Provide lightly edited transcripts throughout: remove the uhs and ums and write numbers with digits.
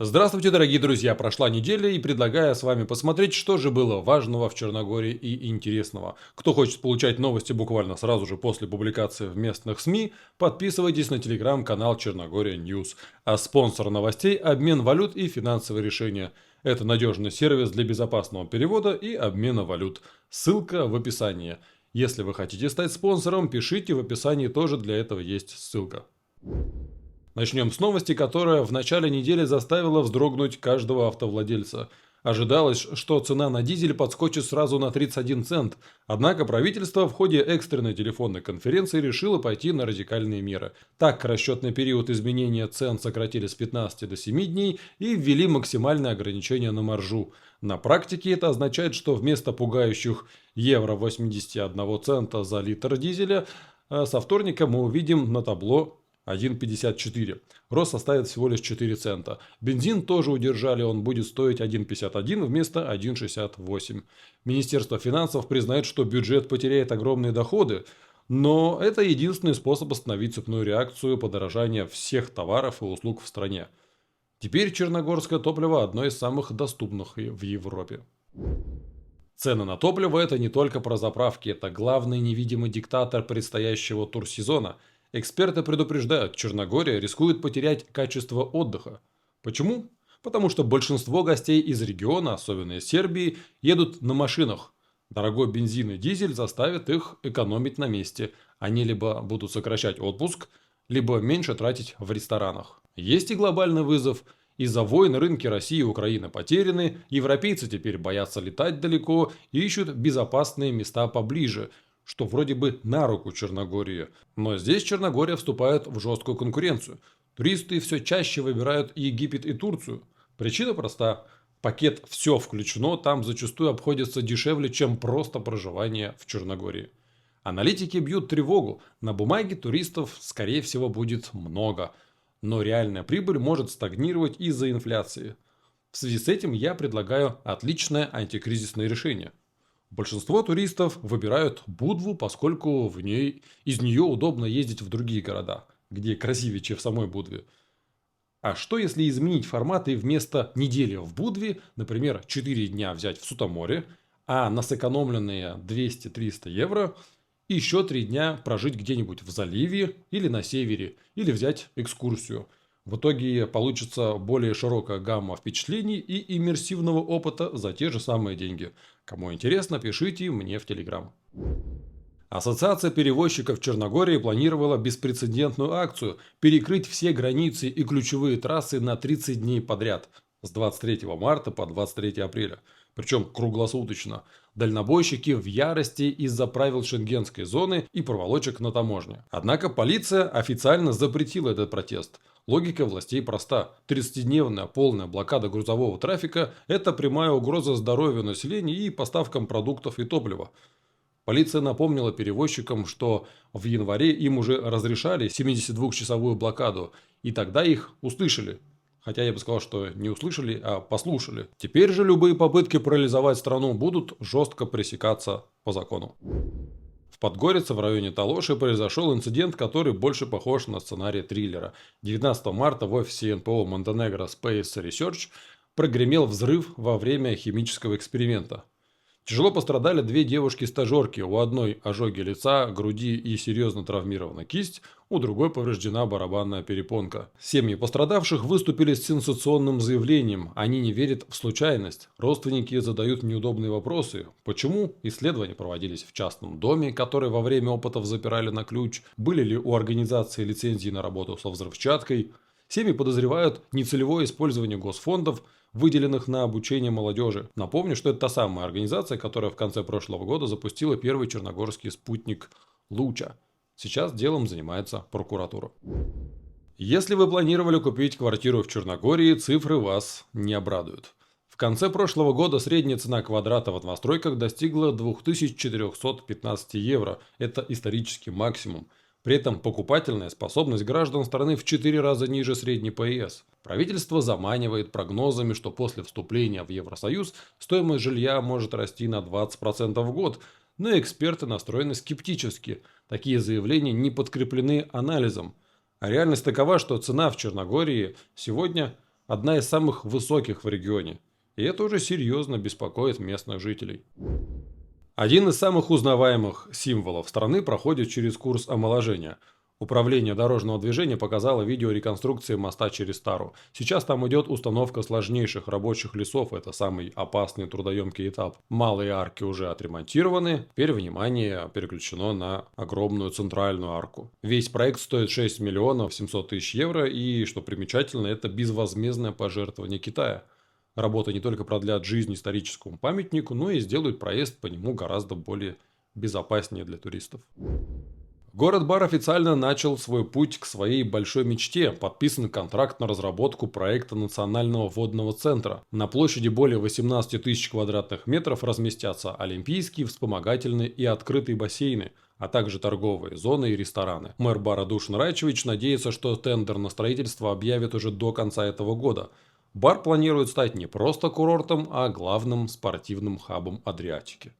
Здравствуйте, дорогие друзья! Прошла неделя и предлагаю с вами посмотреть, что же было важного в Черногории и интересного. Кто хочет получать новости буквально сразу же после публикации в местных СМИ, подписывайтесь на телеграм-канал Черногория Ньюс. А спонсор новостей – обмен валют и финансовые решения. Это надежный сервис для безопасного перевода и обмена валют. Ссылка в описании. Если вы хотите стать спонсором, пишите, в описании тоже для этого есть ссылка. Начнем с новости, которая в начале недели заставила вздрогнуть каждого автовладельца. Ожидалось, что цена на дизель подскочит сразу на 31 цент, однако правительство в ходе экстренной телефонной конференции решило пойти на радикальные меры. Так, расчетный период изменения цен сократили с 15 до 7 дней и ввели максимальное ограничение на маржу. На практике это означает, что вместо пугающих евро 81 цента за литр дизеля со вторника мы увидим на табло 1,54. Рост составит всего лишь 4 цента. Бензин тоже удержали, он будет стоить 1,51 вместо 1,68. Министерство финансов признает, что бюджет потеряет огромные доходы, но это единственный способ остановить цепную реакцию подорожания всех товаров и услуг в стране. Теперь черногорское топливо одно из самых доступных в Европе. Цены на топливо – это не только про заправки, это главный невидимый диктатор предстоящего турсезона. Эксперты предупреждают, Черногория рискует потерять качество отдыха. Почему? Потому что большинство гостей из региона, особенно из Сербии, едут на машинах. Дорогой бензин и дизель заставят их экономить на месте. Они либо будут сокращать отпуск, либо меньше тратить в ресторанах. Есть и глобальный вызов. Из-за войн рынки России и Украины потеряны, европейцы теперь боятся летать далеко и ищут безопасные места поближе, что вроде бы на руку Черногории. Но здесь Черногория вступает в жесткую конкуренцию. Туристы все чаще выбирают Египет и Турцию. Причина проста. Пакет «все включено» там зачастую обходится дешевле, чем просто проживание в Черногории. Аналитики бьют тревогу. На бумаге туристов, скорее всего, будет много. Но реальная прибыль может стагнировать из-за инфляции. В связи с этим я предлагаю отличное антикризисное решение. Большинство туристов выбирают Будву, поскольку из нее удобно ездить в другие города, где красивее, чем в самой Будве. А что если изменить формат и вместо недели в Будве, например, 4 дня взять в Сутоморе, а на сэкономленные 200-300 евро еще 3 дня прожить где-нибудь в заливе или на севере, или взять экскурсию. В итоге получится более широкая гамма впечатлений и иммерсивного опыта за те же самые деньги. Кому интересно, пишите мне в Телеграм. Ассоциация перевозчиков Черногории планировала беспрецедентную акцию – перекрыть все границы и ключевые трассы на 30 дней подряд с 23 марта по 23 апреля. Причем круглосуточно. Дальнобойщики в ярости из-за правил шенгенской зоны и проволочек на таможне. Однако полиция официально запретила этот протест. Логика властей проста. 30-дневная полная блокада грузового трафика – это прямая угроза здоровью населения и поставкам продуктов и топлива. Полиция напомнила перевозчикам, что в январе им уже разрешали 72-часовую блокаду, и тогда их услышали. Хотя я бы сказал, что не услышали, а послушали. Теперь же любые попытки парализовать страну будут жестко пресекаться по закону. В Подгорице в районе Талоши произошел инцидент, который больше похож на сценарий триллера. 19 марта в офисе НПО Montenegro Space Research прогремел взрыв во время химического эксперимента. Тяжело пострадали 2 девушки-стажерки. У одной ожоги лица, груди и серьезно травмирована кисть, у другой повреждена барабанная перепонка. Семьи пострадавших выступили с сенсационным заявлением. Они не верят в случайность. Родственники задают неудобные вопросы. Почему исследования проводились в частном доме, который во время опытов запирали на ключ? Были ли у организации лицензии на работу со взрывчаткой? Семьи подозревают нецелевое использование госфондов, выделенных на обучение молодежи. Напомню, что это та самая организация, которая в конце прошлого года запустила первый черногорский спутник Луча. Сейчас делом занимается прокуратура. Если вы планировали купить квартиру в Черногории, цифры вас не обрадуют. В конце прошлого года средняя цена квадрата в новостройках достигла 2415 евро. Это исторический максимум. При этом покупательная способность граждан страны в 4 раза ниже средней по ЕС. Правительство заманивает прогнозами, что после вступления в Евросоюз стоимость жилья может расти на 20% в год, но эксперты настроены скептически. Такие заявления не подкреплены анализом. А реальность такова, что цена в Черногории сегодня одна из самых высоких в регионе. И это уже серьезно беспокоит местных жителей. Один из самых узнаваемых символов страны проходит через курс омоложения. Управление дорожного движения показало видео реконструкции моста через Тару. Сейчас там идет установка сложнейших рабочих лесов, это самый опасный трудоемкий этап. Малые арки уже отремонтированы, теперь внимание переключено на огромную центральную арку. Весь проект стоит 6 миллионов 700 тысяч евро и, что примечательно, это безвозмездное пожертвование Китая. Работы не только продлят жизнь историческому памятнику, но и сделают проезд по нему гораздо более безопаснее для туристов. Город-Бар официально начал свой путь к своей большой мечте. Подписан контракт на разработку проекта национального водного центра. На площади более 18 тысяч квадратных метров разместятся олимпийские, вспомогательные и открытые бассейны, а также торговые зоны и рестораны. Мэр Бара Душан Райчевич надеется, что тендер на строительство объявят уже до конца этого года. Бар планирует стать не просто курортом, а главным спортивным хабом Адриатики.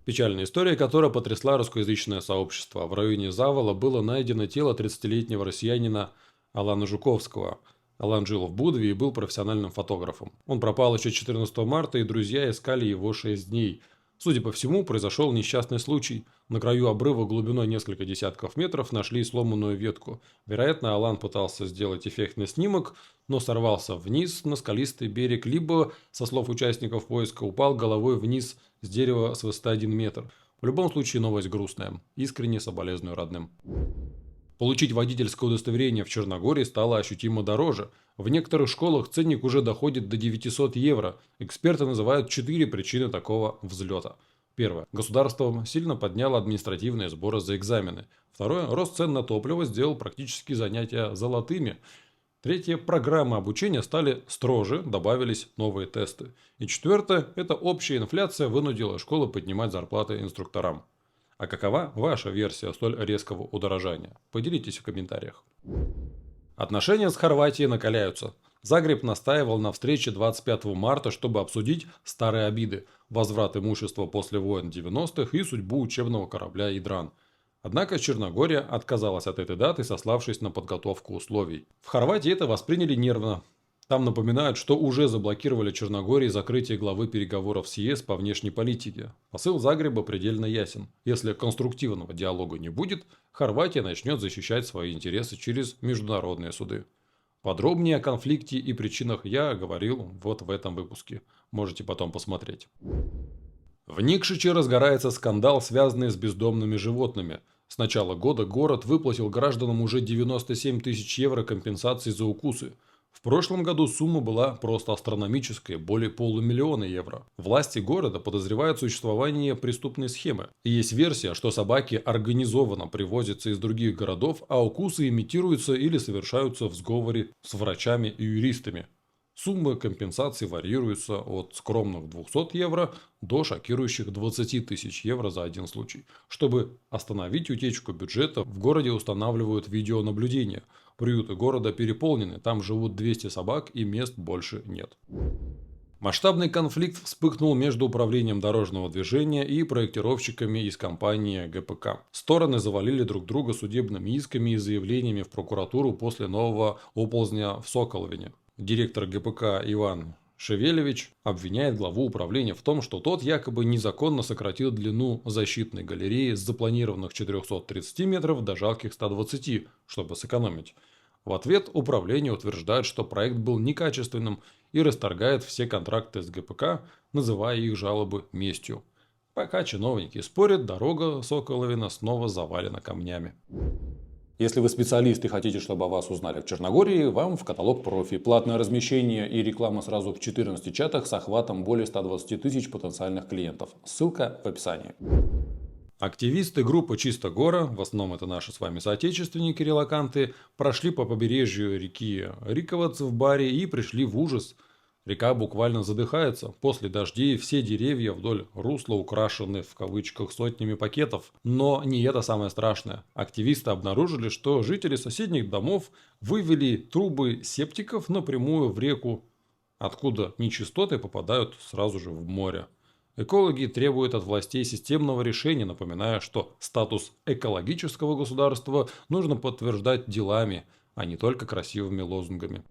Печальная история, которая потрясла русскоязычное сообщество. В районе Завола было найдено тело 30-летнего россиянина Алана Жуковского. Алан жил в Будве и был профессиональным фотографом. Он пропал еще 14 марта, и друзья искали его 6 дней. Судя по всему, произошел несчастный случай. На краю обрыва глубиной несколько десятков метров нашли сломанную ветку. Вероятно, Алан пытался сделать эффектный снимок, но сорвался вниз на скалистый берег, либо, со слов участников поиска, упал головой вниз с дерева с высоты 1 метр. В любом случае, новость грустная. Искренне соболезную родным. Получить водительское удостоверение в Черногории стало ощутимо дороже. В некоторых школах ценник уже доходит до 900 евро. Эксперты называют 4 причины такого взлета. Первое. Государство сильно подняло административные сборы за экзамены. Второе. Рост цен на топливо сделал практически занятия золотыми. Третье. Программы обучения стали строже, добавились новые тесты. И четвертое. Это общая инфляция вынудила школы поднимать зарплаты инструкторам. А какова ваша версия столь резкого удорожания? Поделитесь в комментариях. Отношения с Хорватией накаляются. Загреб настаивал на встрече 25 марта, чтобы обсудить старые обиды, возврат имущества после войн 90-х и судьбу учебного корабля «Ядран». Однако Черногория отказалась от этой даты, сославшись на подготовку условий. В Хорватии это восприняли нервно. Там напоминают, что уже заблокировали Черногории закрытие главы переговоров с ЕС по внешней политике. Посыл Загреба предельно ясен. Если конструктивного диалога не будет, Хорватия начнет защищать свои интересы через международные суды. Подробнее о конфликте и причинах я говорил вот в этом выпуске. Можете потом посмотреть. В Никшиче разгорается скандал, связанный с бездомными животными. С начала года город выплатил гражданам уже 97 тысяч евро компенсаций за укусы. В прошлом году сумма была просто астрономической, более 500 000 евро. Власти города подозревают существование преступной схемы. И есть версия, что собаки организованно привозятся из других городов, а укусы имитируются или совершаются в сговоре с врачами и юристами. Суммы компенсаций варьируются от скромных 200 евро до шокирующих 20 тысяч евро за один случай. Чтобы остановить утечку бюджета, в городе устанавливают видеонаблюдение. Приюты города переполнены, там живут 200 собак и мест больше нет. Масштабный конфликт вспыхнул между управлением дорожного движения и проектировщиками из компании ГПК. Стороны завалили друг друга судебными исками и заявлениями в прокуратуру после нового оползня в Соколовине. Директор ГПК Иван Шевелевич обвиняет главу управления в том, что тот якобы незаконно сократил длину защитной галереи с запланированных 430 метров до жалких 120, чтобы сэкономить. В ответ управление утверждает, что проект был некачественным и расторгает все контракты с ГПК, называя их жалобы местью. Пока чиновники спорят, дорога Соколовина снова завалена камнями. Если вы специалист и хотите, чтобы о вас узнали в Черногории, вам в каталог профи. Платное размещение и реклама сразу в 14 чатах с охватом более 120 тысяч потенциальных клиентов. Ссылка в описании. Активисты группы «Чисто Гора», в основном это наши с вами соотечественники-релоканты, прошли по побережью реки Риковац в Баре и пришли в ужас. Река буквально задыхается. После дождей все деревья вдоль русла украшены в кавычках сотнями пакетов. Но не это самое страшное. Активисты обнаружили, что жители соседних домов вывели трубы септиков напрямую в реку, откуда нечистоты попадают сразу же в море. Экологи требуют от властей системного решения, напоминая, что статус экологического государства нужно подтверждать делами, а не только красивыми лозунгами.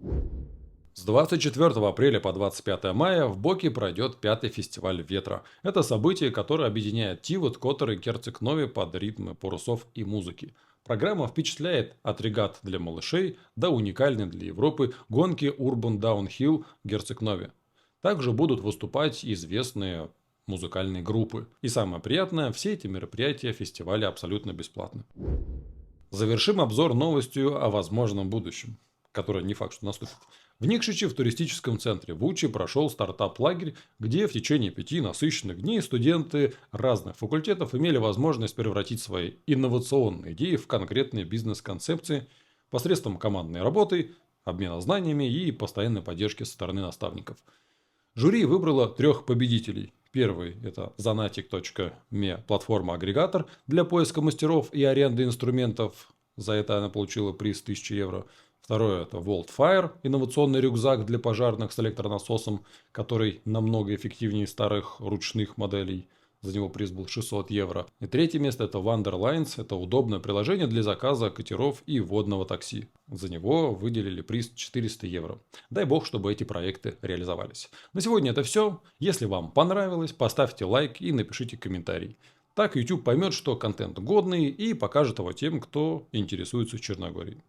С 24 апреля по 25 мая в Боке пройдет пятый фестиваль ветра. Это событие, которое объединяет Тивот, Котор и Керцик Нови под ритмы парусов и музыки. Программа впечатляет от регат для малышей до уникальной для Европы гонки Urban Downhill Герцик Нови. Также будут выступать известные музыкальные группы. И самое приятное, все эти мероприятия фестиваля абсолютно бесплатны. Завершим обзор новостью о возможном будущем, которое не факт, что наступит. В Никшиче в туристическом центре Вучи прошел стартап-лагерь, где в течение 5 насыщенных дней студенты разных факультетов имели возможность превратить свои инновационные идеи в конкретные бизнес-концепции посредством командной работы, обмена знаниями и постоянной поддержки со стороны наставников. Жюри выбрало 3 победителей. Первый – это Zanatic.me, платформа-агрегатор для поиска мастеров и аренды инструментов. За это она получила приз 1000 евро. Второе – это WorldFire, инновационный рюкзак для пожарных с электронасосом, который намного эффективнее старых ручных моделей. За него приз был 600 евро. И третье место – это Wanderlines. Это удобное приложение для заказа катеров и водного такси. За него выделили приз 400 евро. Дай бог, чтобы эти проекты реализовались. На сегодня это все. Если вам понравилось, поставьте лайк и напишите комментарий. Так YouTube поймет, что контент годный и покажет его тем, кто интересуется Черногорией.